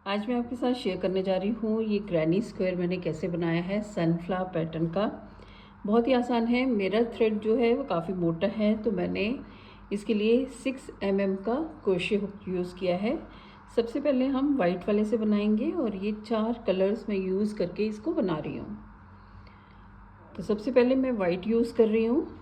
आज मैं आपके साथ शेयर करने जा रही हूँ ये ग्रैनी स्क्वायर मैंने कैसे बनाया है सनफ्लावर पैटर्न का। बहुत ही आसान है। मेरा थ्रेड जो है वो काफ़ी मोटा है, तो मैंने इसके लिए 6 mm का क्रोशे हुक यूज़ किया है। सबसे पहले हम वाइट वाले से बनाएंगे और ये 4 कलर्स मैं यूज़ करके इसको बना रही हूँ। तो सबसे पहले मैं वाइट यूज़ कर रही हूँ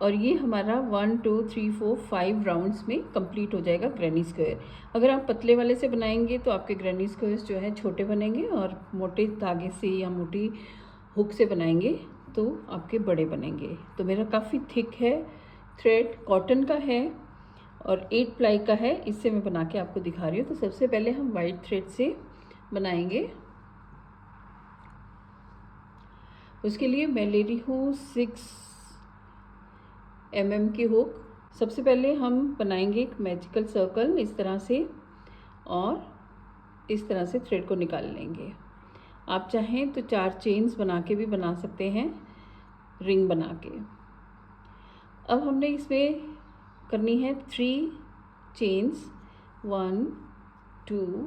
और ये हमारा 1 2 3 4 5 राउंड्स में कंप्लीट हो जाएगा ग्रैनी स्क्वायर। अगर आप पतले वाले से बनाएंगे तो आपके ग्रैनी स्क्वायर्स जो है छोटे बनेंगे, और मोटे धागे से या मोटी हुक से बनाएंगे तो आपके बड़े बनेंगे। तो मेरा काफ़ी थिक है, थ्रेड कॉटन का है और 8 प्लाई का है। इससे मैं बना के आपको दिखा रही हूँ। तो सबसे पहले हम वाइट थ्रेड से बनाएंगे। उसके लिए मैं ले रही हूँ 6 mm की हुक। सबसे पहले हम बनाएंगे एक मैजिकल सर्कल इस तरह से, और इस तरह से थ्रेड को निकाल लेंगे। आप चाहें तो 4 चेन्स बना के भी बना सकते हैं, रिंग बना के। अब हमने इसमें करनी है 3 चेन्स, 1 2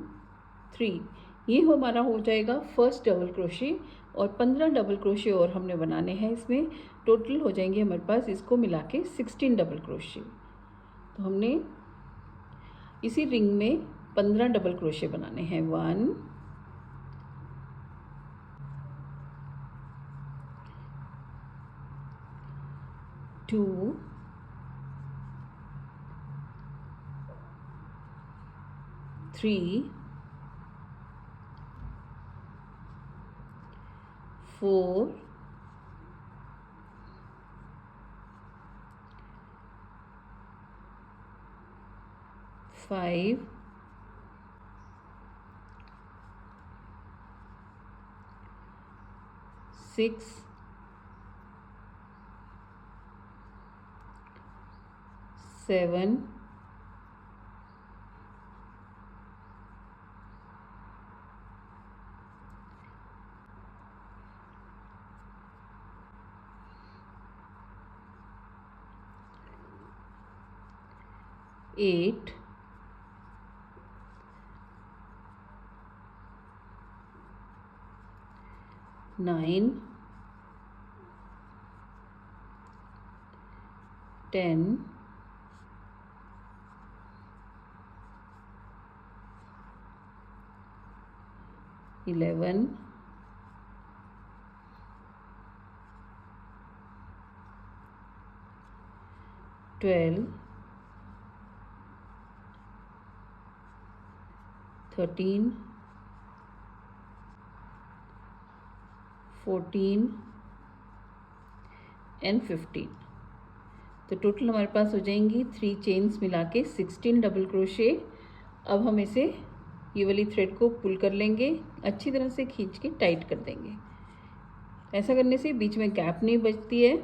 3। ये हमारा हो जाएगा फर्स्ट डबल क्रोशे, और 15 डबल क्रोशे और हमने बनाने हैं। इसमें टोटल हो जाएंगे हमारे पास इसको मिला के 16 डबल क्रोशे। तो हमने इसी रिंग में 15 डबल क्रोशे बनाने हैं। 1 2 3 4 5 6 7 8 9 10 11 12 13 14 एंड 15। तो टोटल हमारे पास हो जाएंगी 3 चेन्स मिला के 16 डबल क्रोशे। अब हम इसे ये वाली थ्रेड को पुल कर लेंगे, अच्छी तरह से खींच के टाइट कर देंगे। ऐसा करने से बीच में गैप नहीं बचती है,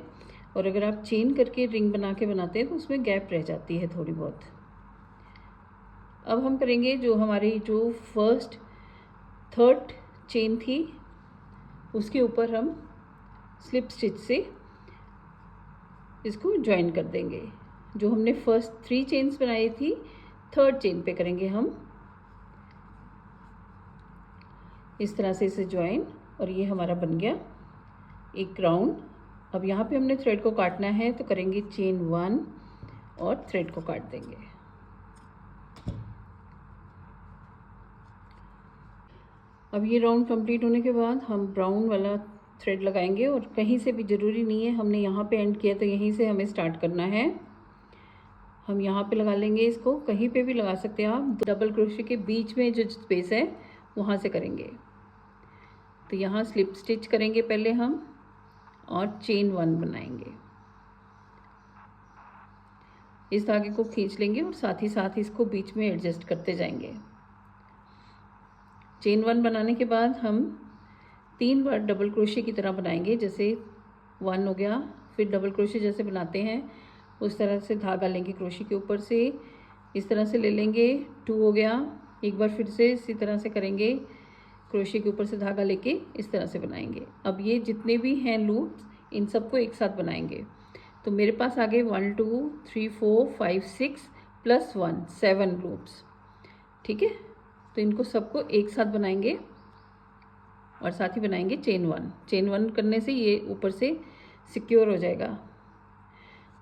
और अगर आप चेन करके रिंग बना के बनाते हैं तो उसमें गैप रह जाती है थोड़ी बहुत। अब हम करेंगे जो हमारी जो फर्स्ट थर्ड चेन थी उसके ऊपर हम स्लिप स्टिच से इसको ज्वाइन कर देंगे। जो हमने फर्स्ट 3 चेन्स बनाई थी, थर्ड चेन पे करेंगे हम इस तरह से इसे ज्वाइन, और ये हमारा बन गया एक राउंड। अब यहाँ पे हमने थ्रेड को काटना है, तो करेंगे चेन 1 और थ्रेड को काट देंगे। अब ये राउंड कंप्लीट होने के बाद हम ब्राउन वाला थ्रेड लगाएंगे, और कहीं से भी ज़रूरी नहीं है हमने यहाँ पे एंड किया तो यहीं से हमें स्टार्ट करना है। हम यहाँ पे लगा लेंगे इसको, कहीं पे भी लगा सकते हैं आप। डबल क्रोशे के बीच में जो स्पेस है वहाँ से करेंगे। तो यहाँ स्लिप स्टिच करेंगे पहले हम, और चेन 1 बनाएंगे। इस धागे को खींच लेंगे और साथ ही साथ इसको बीच में एडजस्ट करते जाएंगे। चेन 1 बनाने के बाद हम 3 बार डबल क्रोशे की तरह बनाएंगे। जैसे 1 हो गया, फिर डबल क्रोशे जैसे बनाते हैं उस तरह से धागा लेंगे क्रोशे के ऊपर से, इस तरह से ले लेंगे। 2 हो गया, एक बार फिर से इसी तरह से करेंगे, क्रोशे के ऊपर से धागा लेके इस तरह से बनाएंगे। अब ये जितने भी हैं लूप्स, इन सबको एक साथ बनाएंगे। तो मेरे पास आ गए 1 2 3 4 5 6 + 1 7 लूप्स। ठीक है, तो इनको सबको एक साथ बनाएंगे और साथ ही बनाएंगे चेन वन करने से ये ऊपर से सिक्योर हो जाएगा।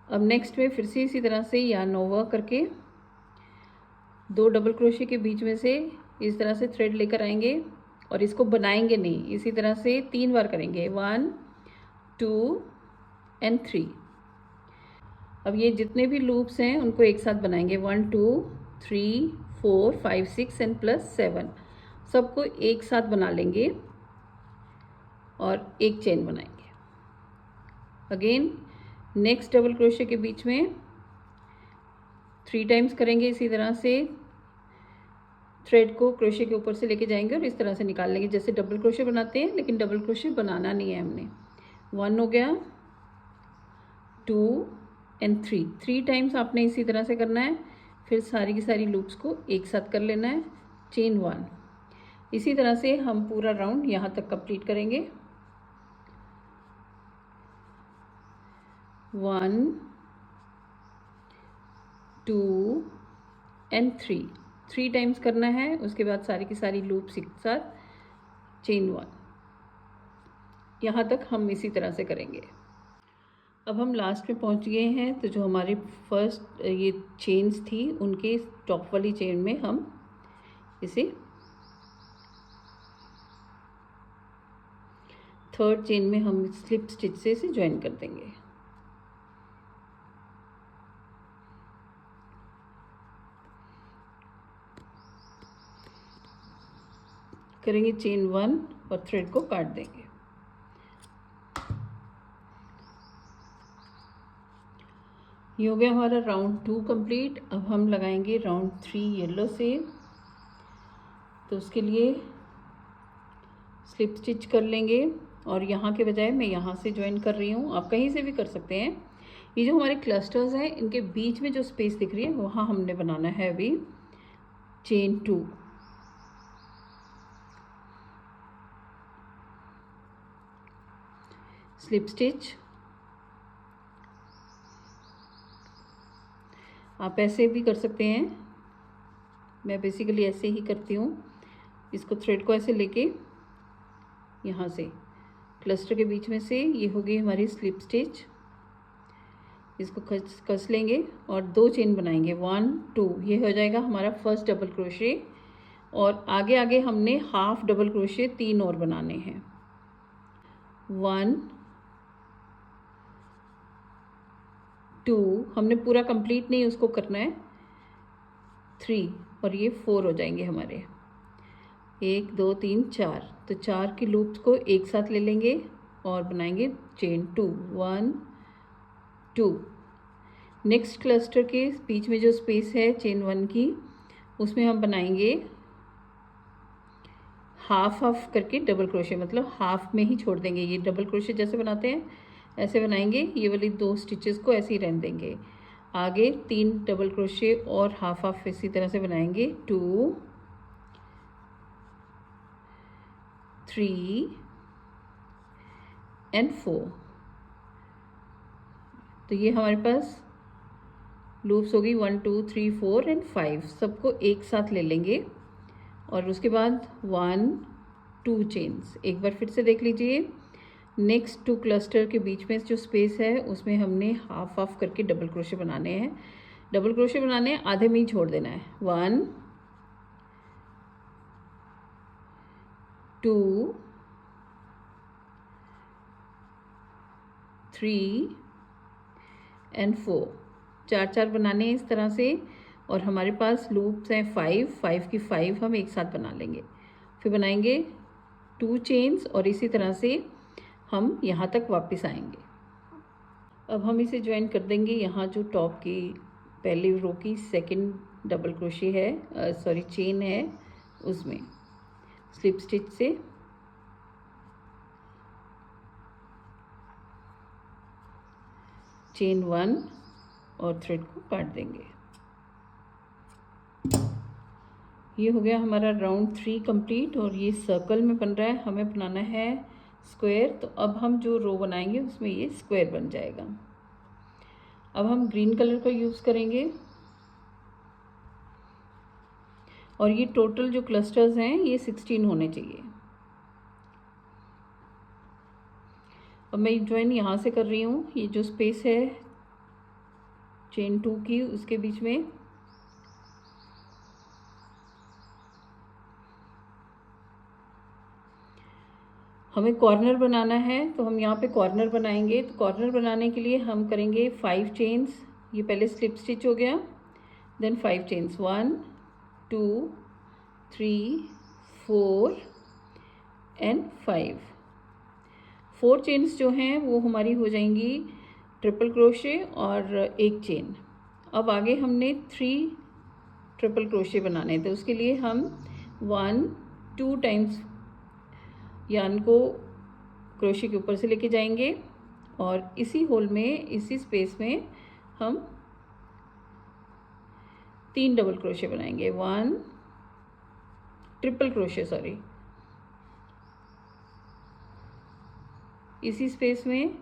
अब नेक्स्ट में फिर से इसी तरह से यार्न ओवर करके 2 डबल क्रोशे के बीच में से इस तरह से थ्रेड लेकर आएंगे और इसको बनाएंगे नहीं, इसी तरह से 3 बार करेंगे, 1 2 एंड 3। अब ये जितने भी लूप्स हैं उनको एक साथ बनाएंगे, 1 2 3 4 5 6 एंड प्लस 7, सबको एक साथ बना लेंगे और एक चेन बनाएंगे। अगेन नेक्स्ट डबल क्रोशे के बीच में 3 टाइम्स करेंगे, इसी तरह से थ्रेड को क्रोशे के ऊपर से लेके जाएंगे और इस तरह से निकाल लेंगे जैसे डबल क्रोशे बनाते हैं, लेकिन डबल क्रोशे बनाना नहीं है हमने। 1 हो गया, 2 एंड 3 टाइम्स आपने इसी तरह से करना है। फिर सारी की सारी लूप्स को एक साथ कर लेना है, चेन 1। इसी तरह से हम पूरा राउंड यहाँ तक कंप्लीट करेंगे। 1 2 एंड 3 टाइम्स करना है। उसके बाद सारी की सारी लूप्स एक साथ, चेन 1। यहाँ तक हम इसी तरह से करेंगे। अब हम लास्ट में पहुँच गए हैं, तो जो हमारी फर्स्ट ये चेन्स थी उनके टॉप वाली चेन में हम इसे थर्ड चेन में हम स्लिप स्टिच से इसे ज्वाइन कर देंगे। करेंगे चेन 1 और थ्रेड को काट देंगे। ये हो गया हमारा राउंड 2 कंप्लीट। अब हम लगाएंगे राउंड 3 येलो से, तो उसके लिए स्लिप स्टिच कर लेंगे और यहाँ के बजाय मैं यहाँ से ज्वाइन कर रही हूँ, आप कहीं से भी कर सकते हैं। ये जो हमारे क्लस्टर्स हैं इनके बीच में जो स्पेस दिख रही है वहाँ हमने बनाना है अभी चेन 2। स्लिप स्टिच, आप ऐसे भी कर सकते हैं, मैं बेसिकली ऐसे ही करती हूँ। इसको थ्रेड को ऐसे लेके यहाँ से क्लस्टर के बीच में से, ये हो गई हमारी स्लिप स्टिच, इसको कस लेंगे और 2 चेन बनाएंगे, 1 2, ये हो जाएगा हमारा फर्स्ट डबल क्रोशे। और आगे आगे हमने हाफ डबल क्रोशे 3 और बनाने हैं, 1 2, हमने पूरा कंप्लीट नहीं उसको करना है, 3 और ये 4 हो जाएंगे हमारे, 1 2 3 4। तो 4 की लूप्स को एक साथ ले लेंगे और बनाएंगे चेन 2, 1 2। नेक्स्ट क्लस्टर के बीच में जो स्पेस है चेन 1 की, उसमें हम बनाएंगे हाफ हाफ करके डबल क्रोशे, मतलब हाफ में ही छोड़ देंगे। ये डबल क्रोशे जैसे बनाते हैं ऐसे बनाएंगे, ये वाली 2 स्टिचेस को ऐसे ही रहने देंगे। आगे 3 डबल क्रोशे और हाफ हाफ इसी तरह से बनाएंगे, 2 3 एंड 4। तो ये हमारे पास लूप्स होगी 1 2 3 4 एंड 5, सबको एक साथ ले लेंगे और उसके बाद 1 2 चेन्स। एक बार फिर से देख लीजिए, नेक्स्ट 2 क्लस्टर के बीच में जो स्पेस है उसमें हमने हाफ हाफ करके डबल क्रोशे बनाने हैं। डबल क्रोशे बनाने हैं, आधे में ही छोड़ देना है, 1 2 3 एंड 4, 4 बनाने हैं इस तरह से। और हमारे पास लूप्स हैं 5 की 5 हम एक साथ बना लेंगे। फिर बनाएंगे 2 चेन्स और इसी तरह से हम यहाँ तक वापस आएंगे। अब हम इसे ज्वाइन कर देंगे, यहाँ जो टॉप की पहली रो की सेकंड डबल क्रोशे है, सॉरी चेन है, उसमें स्लिप स्टिच से चेन 1 और थ्रेड को काट देंगे। ये हो गया हमारा राउंड 3 कंप्लीट और ये सर्कल में बन रहा है, हमें बनाना है स्क्वायर। तो अब हम जो रो बनाएंगे उसमें ये स्क्वायर बन जाएगा। अब हम ग्रीन कलर का यूज़ करेंगे और ये टोटल जो क्लस्टर्स हैं ये 16 होने चाहिए। अब मैं ज्वाइन यहाँ से कर रही हूँ, ये जो स्पेस है चेन 2 की उसके बीच में हमें कॉर्नर बनाना है, तो हम यहाँ पे कॉर्नर बनाएंगे। तो कॉर्नर बनाने के लिए हम करेंगे 5 चेन्स। ये पहले स्लिप स्टिच हो गया, देन 5 चेन्स, 1 2 3 4 एंड 5। 4 चेन्स जो हैं वो हमारी हो जाएंगी ट्रिपल क्रोशे और एक चेन। अब आगे हमने 3 ट्रिपल क्रोशे बनाने हैं, तो उसके लिए हम 1 2 टाइम्स यार्न को क्रोशे के ऊपर से लेके जाएंगे और इसी होल में, इसी स्पेस में हम 3 डबल क्रोशे बनाएंगे, 1 ट्रिपल क्रोशे सॉरी, इसी स्पेस में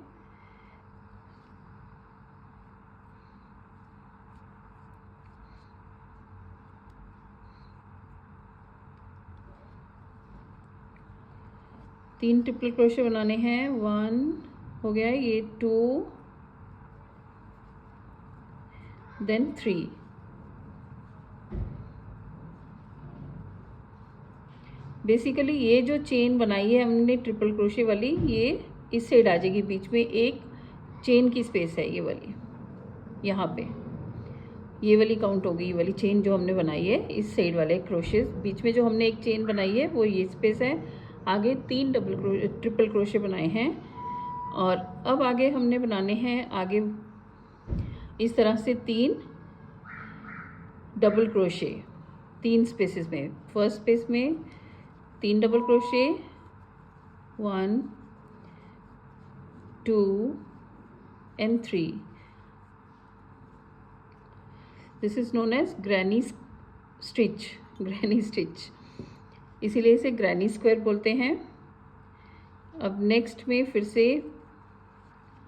3 ट्रिपल क्रोशे बनाने हैं। 1 हो गया, ये 2 देन 3। बेसिकली ये जो चेन बनाई है हमने ट्रिपल क्रोशे वाली, ये इस साइड आ जाएगी, बीच में एक चेन की स्पेस है ये वाली, यहाँ पे ये वाली काउंट होगी, ये वाली चेन जो हमने बनाई है इस साइड वाले क्रोशेस, बीच में जो हमने एक चेन बनाई है वो ये स्पेस है। आगे 3 ट्रिपल क्रोशे बनाए हैं और अब आगे हमने बनाने हैं, आगे इस तरह से 3 डबल क्रोशे 3 स्पेसेस में। फर्स्ट स्पेस में 3 double crochet, 1 2 and 3। This is known as granny stitch, granny stitch, इसीलिए इसे ग्रैनी स्क्वायर बोलते हैं। अब नेक्स्ट में फिर से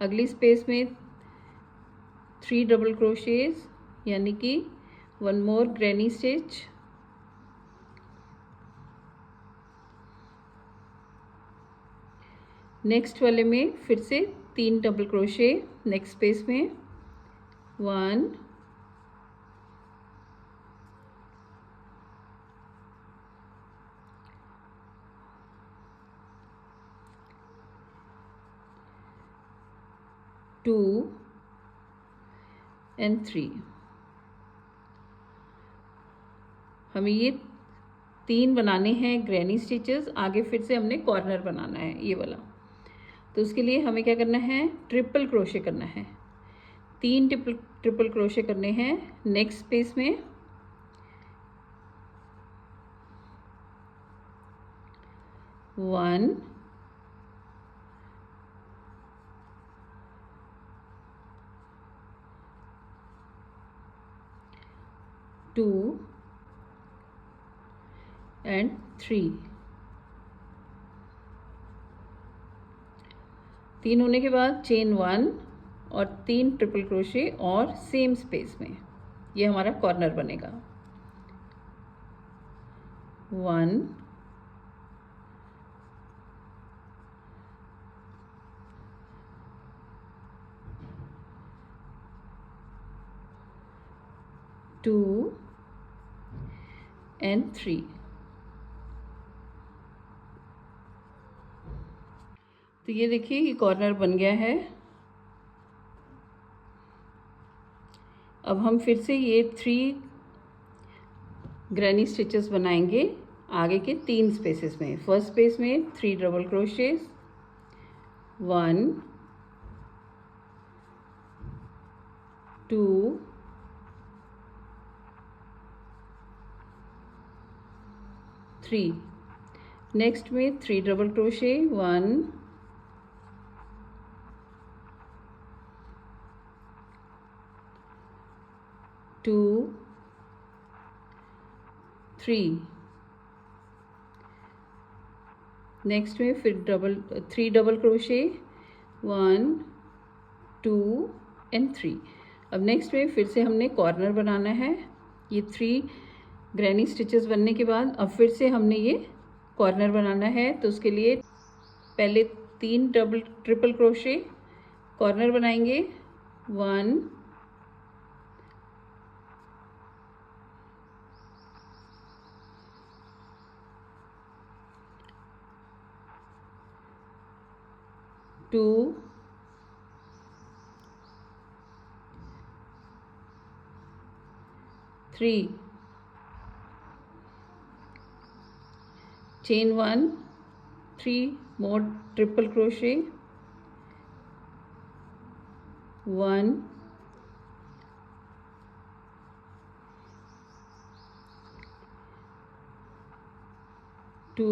अगली स्पेस में 3 डबल क्रोशेस, यानी कि 1 मोर ग्रैनी स्टिच, नेक्स्ट वाले में फिर से 3 डबल क्रोशे नेक्स्ट स्पेस में, 1 2 एंड 3। हमें ये 3 बनाने हैं ग्रैनी स्टिचेस। आगे फिर से हमने कॉर्नर बनाना है ये वाला, तो उसके लिए हमें क्या करना है, ट्रिपल क्रोशे करना है। 3 ट्रिपल क्रोशे करने हैं नेक्स्ट स्पेस में, 1 2 एंड 3। 3 होने के बाद चेन 1 और 3 ट्रिपल क्रोशे और सेम स्पेस में, ये हमारा कॉर्नर बनेगा। 1 2 एंड 3। तो ये देखिए ये कॉर्नर बन गया है। अब हम फिर से ये 3 ग्रैनी स्टिचेस बनाएंगे आगे के 3 स्पेसेस में। फर्स्ट स्पेस में 3 डबल क्रोशेस, 1 2 3। नेक्स्ट में 3 डबल क्रोशे, 1 2 3। नेक्स्ट में फिर 3 डबल क्रोशे, 1 2 एंड 3। अब नेक्स्ट में फिर से हमने कॉर्नर बनाना है। ये 3 ग्रैनी स्टिचेस बनने के बाद अब फिर से हमने ये कॉर्नर बनाना है। तो उसके लिए पहले 3 ट्रिपल क्रोशे कॉर्नर बनाएंगे। 1 2 3 chain 1 3 more triple crochet 1 2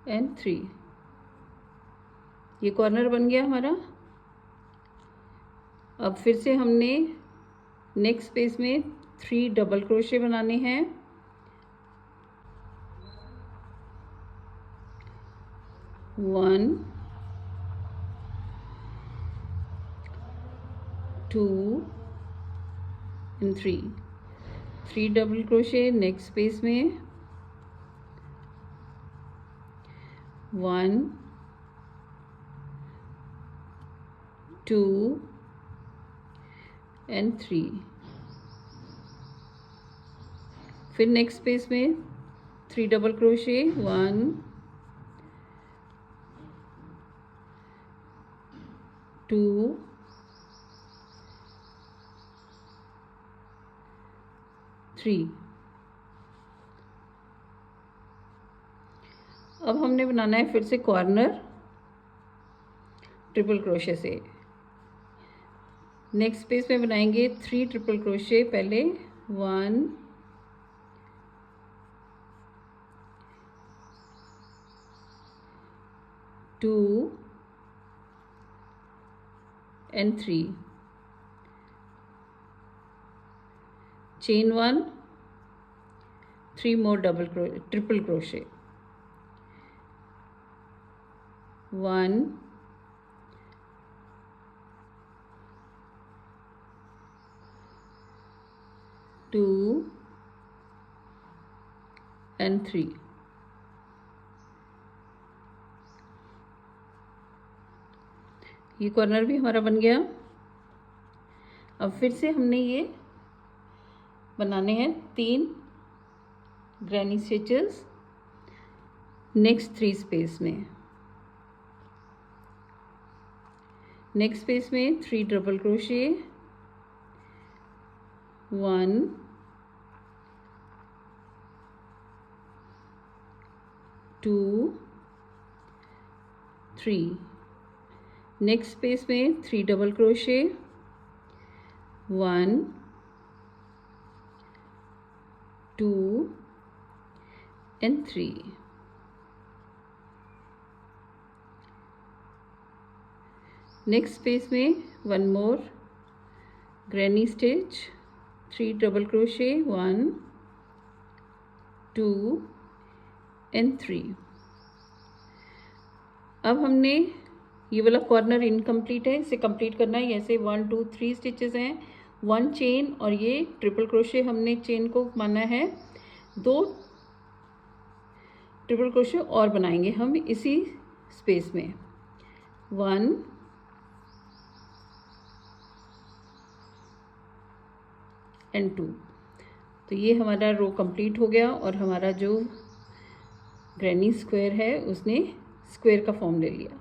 and 3। ये कॉर्नर बन गया हमारा। अब फिर से हमने नेक्स्ट स्पेस में 3 डबल क्रोशे बनाने हैं। 1 2 and 3 double crochet next space में। 1 2 and 3। फिर नेक्स्ट स्पेस में 3 डबल क्रोशे 1 2 3। अब हमने बनाना है फिर से कॉर्नर ट्रिपल क्रोशे से। नेक्स्ट स्पेस में बनाएंगे 3 ट्रिपल क्रोशे पहले। 1 2 and 3 chain 1 3 more triple crochet 1 2 and 3। ये कॉर्नर भी हमारा बन गया। अब फिर से हमने ये बनाने हैं 3 ग्रैनी स्टिचेस नेक्स्ट 3 स्पेस में। नेक्स्ट स्पेस में 3 डबल क्रोशे 1 2 3। नेक्स्ट स्पेस में 3 double crochet 1 2 and 3। Next space में 1 more granny stitch 3 double crochet 1 2 and 3। अब हमने ये वाला कॉर्नर इनकम्प्लीट है, इसे कंप्लीट करना है। ऐसे 1 2 3 स्टिचेस हैं, 1 चेन और ये ट्रिपल क्रोशे हमने चेन को माना है। 2 ट्रिपल क्रोशे और बनाएंगे हम इसी स्पेस में। 1 and 2। तो ये हमारा रो कंप्लीट हो गया और हमारा जो ग्रैनी स्क्वायर है उसने स्क्वायर का फॉर्म ले लिया।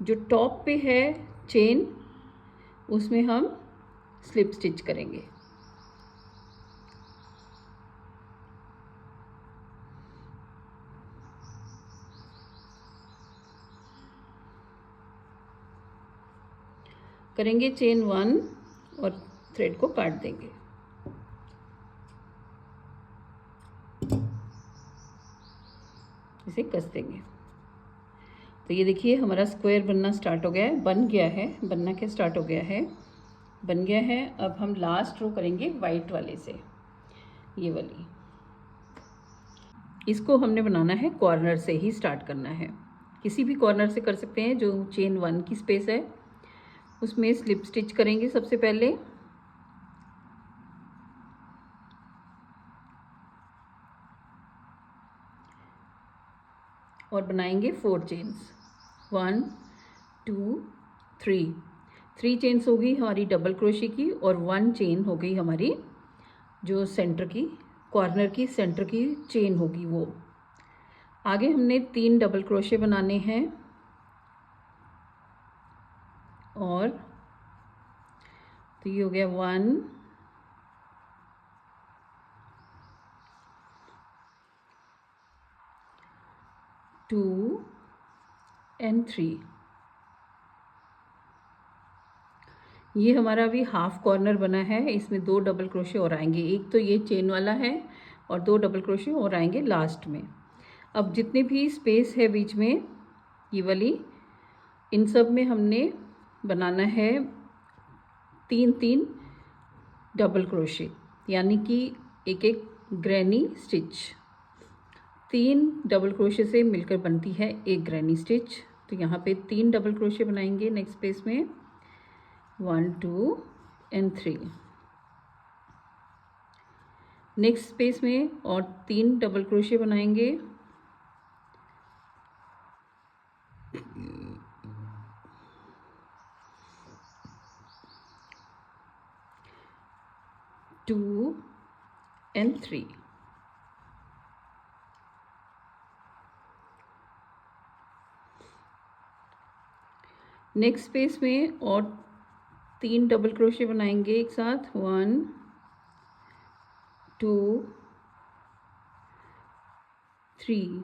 जो टॉप पे है चेन उसमें हम स्लिप स्टिच करेंगे। करेंगे चेन 1 और थ्रेड को काट देंगे। इसे कस देंगे। तो ये देखिए हमारा स्क्वायर बनना स्टार्ट हो गया है, बन गया है, बनना क्या स्टार्ट हो गया है, बन गया है। अब हम लास्ट रो करेंगे वाइट वाले से, ये वाली। इसको हमने बनाना है कॉर्नर से ही स्टार्ट करना है। किसी भी कॉर्नर से कर सकते हैं। जो चेन 1 की स्पेस है उसमें स्लिप स्टिच करेंगे सबसे पहले और बनाएंगे 4 चेन्स। 1 2 3 3 चेन्स हो गई हमारी डबल क्रोशे की, और 1 चेन हो गई हमारी जो सेंटर की, कॉर्नर की सेंटर की चेन होगी वो। आगे हमने 3 डबल क्रोशे बनाने हैं, और तो ये हो गया 1 2 एंड 3। ये हमारा अभी हाफ कॉर्नर बना है, इसमें 2 डबल क्रोशे और आएंगे। एक तो ये चेन वाला है और 2 डबल क्रोशे और आएंगे लास्ट में। अब जितने भी स्पेस है बीच में ये वाली, इन सब में हमने बनाना है 3-3 डबल क्रोशे, यानी कि एक एक ग्रैनी स्टिच। 3 डबल क्रोशे से मिलकर बनती है एक ग्रैनी स्टिच। तो यहाँ पे 3 डबल क्रोशे बनाएंगे नेक्स्ट स्पेस में, 1 2 एंड 3। नेक्स्ट स्पेस में और 3 डबल क्रोशे बनाएंगे, 2 एंड 3। नेक्स्ट स्पेस में और 3 डबल क्रोशे बनाएंगे एक साथ, 1 2 3।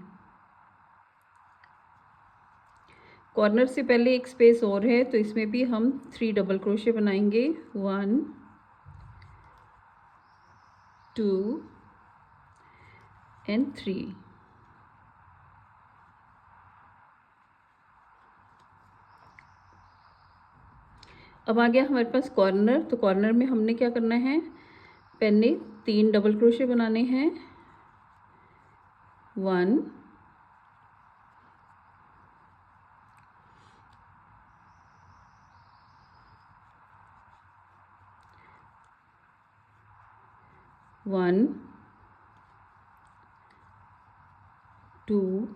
कॉर्नर से पहले एक स्पेस और है, तो इसमें भी हम 3 डबल क्रोशे बनाएंगे, 1 2 एंड 3। अब आ गया हमारे पास कॉर्नर। तो कॉर्नर में हमने क्या करना है, पहले 3 डबल क्रोशे बनाने हैं, 1 1 2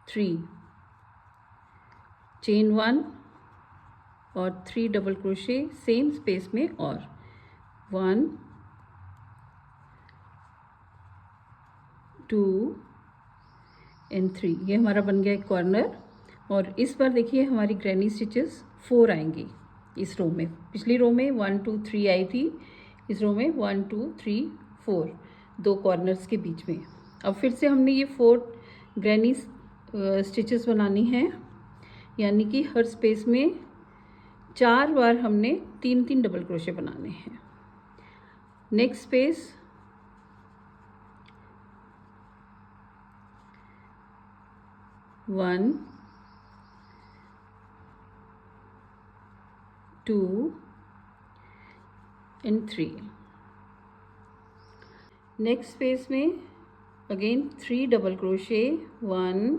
3, चेन 1 और 3 डबल क्रोशे सेम स्पेस में, और 1 2 एंड 3। ये हमारा बन गया एक कॉर्नर। और इस बार देखिए हमारी ग्रैनी स्टिचेस 4 आएंगी इस रो में। पिछली रो में 1 2 3 आई थी, इस रो में 1 2 3 4, 2 कॉर्नर्स के बीच में। अब फिर से हमने ये 4 ग्रैनी स्टिचेस बनानी हैं, यानी कि हर स्पेस में 4 बार हमने 3-3 डबल क्रोशे बनाने हैं। Next space, 1 2 and 3। Next space में again 3 double crochet, 1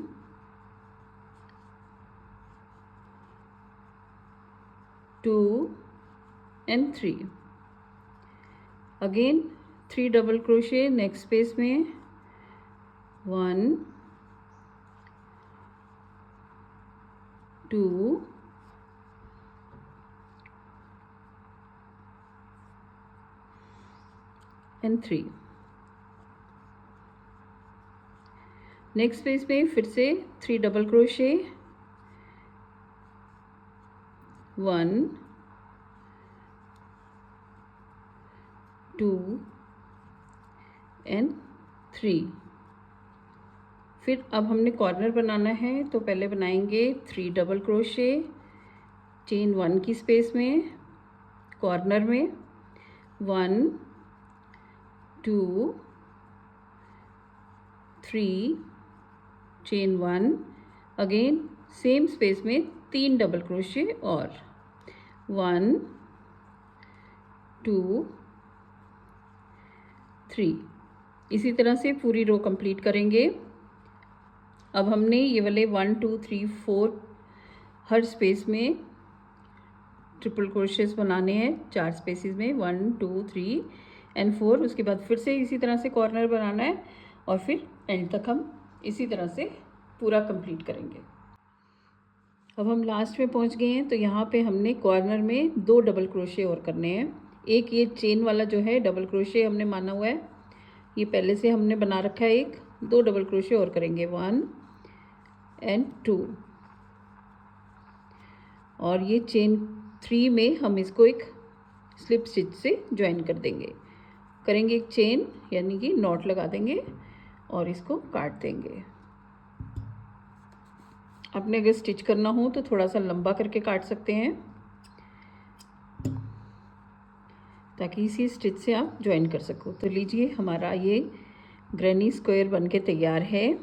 2 and 3। Again 3 double crochet next space में, 1 2 एंड 3। नेक्स्ट स्पेस में फिर से 3 डबल क्रोशे, 1 2 एंड 3। फिर अब हमने कॉर्नर बनाना है, तो पहले बनाएंगे 3 डबल क्रोशे, चेन 1 की स्पेस में, कॉर्नर में 1 2 3, चेन 1, अगेन सेम स्पेस में 3 डबल क्रोशे, और 1 2 3। इसी तरह से पूरी रो कंप्लीट करेंगे। अब हमने ये वाले 1 2 3 4 हर स्पेस में ट्रिपल क्रोशेस बनाने हैं, 4 स्पेसेस में 1 2 3 एंड 4। उसके बाद फिर से इसी तरह से कॉर्नर बनाना है, और फिर एंड तक हम इसी तरह से पूरा कंप्लीट करेंगे। अब हम लास्ट में पहुंच गए हैं, तो यहाँ पे हमने कॉर्नर में 2 डबल क्रोशे और करने हैं। एक ये चेन वाला जो है डबल क्रोशे हमने माना हुआ है, ये पहले से हमने बना रखा है। 2 डबल क्रोशे और करेंगे, 1 and 2, और ये चेन 3 में हम इसको एक स्लिप स्टिच से ज्वाइन कर देंगे। करेंगे एक चेन यानी कि नॉट लगा देंगे और इसको काट देंगे। आपने अगर स्टिच करना हो तो थोड़ा सा लंबा करके काट सकते हैं, ताकि इसी स्टिच से आप ज्वाइन कर सको। तो लीजिए, हमारा ये ग्रैनी स्क्वायर बनके तैयार है।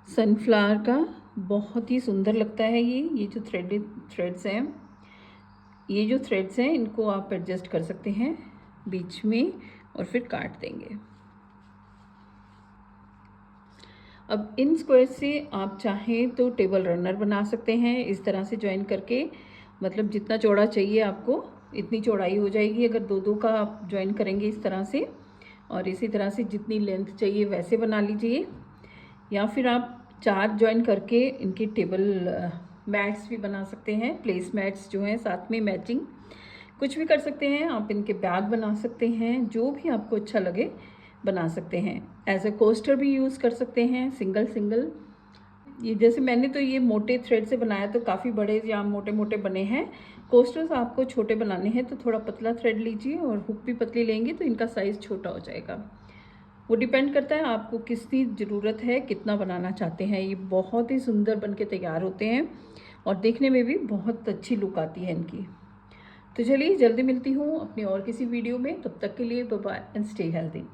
सनफ्लावर का बहुत ही सुंदर लगता है ये जो थ्रेड्स हैं, ये जो थ्रेड्स हैं इनको आप एडजस्ट कर सकते हैं बीच में और फिर काट देंगे। अब इन स्क्वायर से आप चाहें तो टेबल रनर बना सकते हैं, इस तरह से ज्वाइन करके, मतलब जितना चौड़ा चाहिए आपको इतनी चौड़ाई हो जाएगी अगर 2-2 का आप ज्वाइन करेंगे इस तरह से। और इसी तरह से जितनी लेंथ चाहिए वैसे बना लीजिए, या फिर आप 4 ज्वाइन करके इनकी टेबल मैट्स भी बना सकते हैं, प्लेस मैट्स जो हैं साथ में मैचिंग, कुछ भी कर सकते हैं आप। इनके बैग बना सकते हैं, जो भी आपको अच्छा लगे बना सकते हैं। एज ए कोस्टर भी यूज़ कर सकते हैं, सिंगल। ये जैसे मैंने तो ये मोटे थ्रेड से बनाया तो काफ़ी बड़े या मोटे मोटे बने हैं। कोस्टर्स आपको छोटे बनाने हैं तो थोड़ा पतला थ्रेड लीजिए और हुक भी पतली लेंगे तो इनका साइज़ छोटा हो जाएगा। वो डिपेंड करता है आपको किसकी ज़रूरत है, कितना बनाना चाहते हैं। ये बहुत ही सुंदर बन के तैयार होते हैं और देखने में भी बहुत अच्छी लुक आती है इनकी। तो चलिए, जल्दी मिलती हूँ अपनी और किसी वीडियो में। तब तक के लिए bye bye and stay healthy.